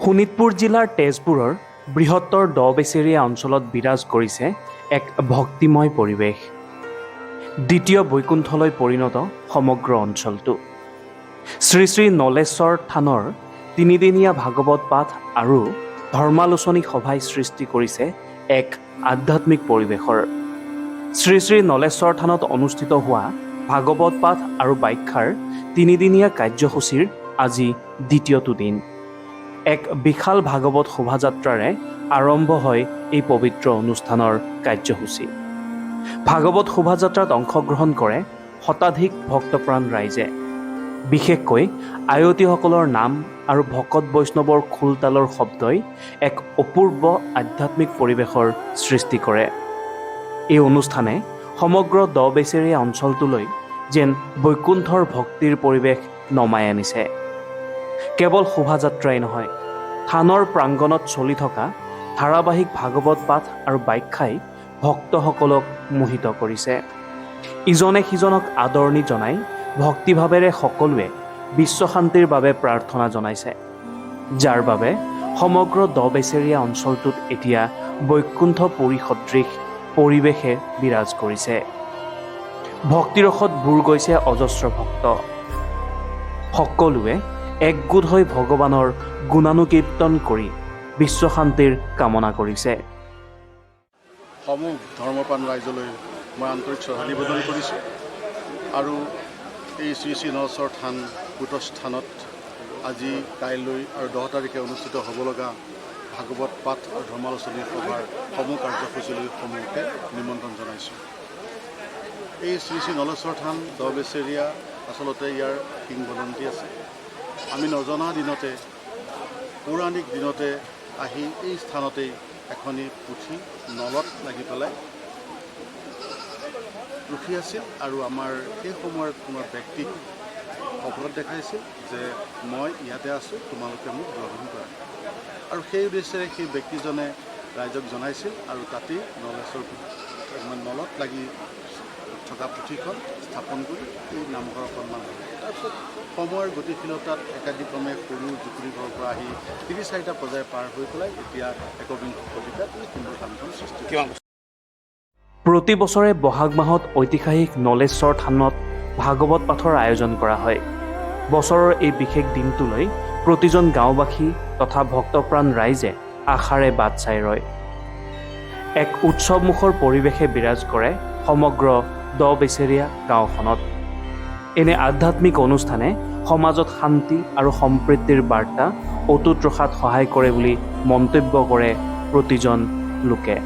শোণিতপুৰ জিলাৰ তেজপুৰৰ বৃহত্তৰ দ-বেচেৰীয়া অঞ্চলত বিৰাজ কৰিছে এক ভক্তিময় পৰিৱেশ। দ্বিতীয় বৈকুণ্ঠলৈ পৰিণত সমগ্ৰ অঞ্চলটো। শ্ৰী শ্ৰী নলেশ্বৰ থানৰ তিনিদিনীয়া ভাগৱত পাঠ আৰু ধৰ্মালোচনী সভাই সৃষ্টি কৰিছে এক আধ্যাত্মিক পৰিৱেশৰ। শ্ৰী শ্ৰী নলেশ্বৰ থানত অনুষ্ঠিত হোৱা ভাগৱত পাঠ আৰু ব্যাখ্যাৰ তিনিদিনীয়া কাৰ্যসূচীৰ আজি দ্বিতীয়টো দিন। এক বিশাল ভাগৱত শোভাযাত্ৰাৰে আৰম্ভ হয় এই পবিত্ৰ অনুষ্ঠানৰ কাৰ্যসূচী। ভাগৱত শোভাযাত্ৰাত অংশগ্ৰহণ কৰে শতাধিক ভক্তপ্ৰাণ ৰাইজে। বিশেষকৈ আয়তীসকলৰ নাম আৰু ভকত বৈষ্ণৱৰ খোলতালৰ শব্দই এক অপূৰ্ব আধ্যাত্মিক পৰিৱেশৰ সৃষ্টি কৰে। এই অনুষ্ঠানে সমগ্ৰ দ-বেচেৰীয়া অঞ্চলটোলৈ যেন বৈকুণ্ঠৰ ভক্তিৰ পৰিৱেশ নমাই আনিছে। কেৱল শোভাযাত্ৰাই নহয়, থানৰ প্ৰাংগণত চলি থকা ধাৰাবাহিক ভাগৱত পাঠ আৰু ব্যাখ্যাই ভক্তসকলক মোহিত কৰিছে। ইজনে সিজনক আদৰণি জনাই ভক্তিভাৱেৰে সকলোৱে বিশ্বশান্তিৰ বাবে প্ৰাৰ্থনা জনাইছে, যাৰ বাবে সমগ্ৰ দ-বেচেৰীয়া অঞ্চলটোত এতিয়া বৈকুণ্ঠ পুৰী সদৃশ পৰিৱেশে বিৰাজ কৰিছে। ভক্তিৰসত বুৰ গৈছে অজস্ৰ ভক্ত। সকলোৱে একগোট হৈ ভগৱানৰ গুণানুকীৰ্তন কৰি বিশ্বশান্তিৰ কামনা কৰিছে। সমূহ ধৰ্মপ্ৰাণ ৰাইজলৈ মই আন্তৰিক শ্ৰদ্ধা নিবেদন কৰিছোঁ আৰু এই শ্ৰী শ্ৰী নলেশ্বৰ থান পীঠস্থানত আজি, কাইলৈ আৰু 10 তাৰিখে অনুষ্ঠিত হ'ব লগা ভাগৱত পাঠ আৰু ধৰ্মালোচনী সভাৰ সমূহ কাৰ্যসূচীলৈ সমূহকে নিমন্ত্ৰণ জনাইছোঁ। এই শ্ৰী শ্ৰী নলেশ্বৰ থান দ-বেচেৰীয়া আচলতে ইয়াৰ কিংবদন্তি আছে। আমি নজনা দিনতে, পৌৰাণিক দিনতে আহি এই স্থানতেই এখনি পুথি নলত লাগি পেলাই ৰখি আছিল আৰু আমাৰ সেই সময়ৰ কোনো ব্যক্তিক অৱগত দেখাইছিল যে মই ইয়াতে আছোঁ, তোমালোকে মোক গ্ৰহণ কৰা। আৰু সেই উদ্দেশ্যেৰে সেই ব্যক্তিজনে ৰাইজক জনাইছিল আৰু তাতেই নলেশ্বৰ নলত লাগি থকা পুথিখন স্থাপন কৰি এই নামঘৰৰ সন্মান হয়। তাৰপিছত সময়ৰ গতিশীলতাত একাদিক্ৰমে সৰু জুপুৰি ঘৰৰ পৰা আহি 3-4টা পৰ্যায় পাৰ হৈ পেলাই এতিয়া একবিংশ শতিকাত এই সুন্দৰ থানখন সৃষ্টি হৈছে। প্ৰতি বছৰে বহাগ মাহত ঐতিহাসিক নলেশ্বৰ থানত ভাগৱত পাঠৰ আয়োজন কৰা হয়। বছৰৰ এই বিশেষ দিনটোলৈ প্ৰতিজন গাঁওবাসী তথা ভক্তপ্ৰাণ ৰাইজে আশাৰে বাট চাই ৰয়। এক উৎসৱমুখৰ পৰিৱেশে বিৰাজ কৰে সমগ্ৰ দ-বেচেৰীয়া গাঁওখনত। এনে আধ্যাত্মিক অনুষ্ঠানে সমাজত শান্তি আৰু সম্প্ৰীতিৰ বাৰ্তা অটুট ৰখাত সহায় কৰে বুলি মন্তব্য কৰে প্ৰতিজন লোকে।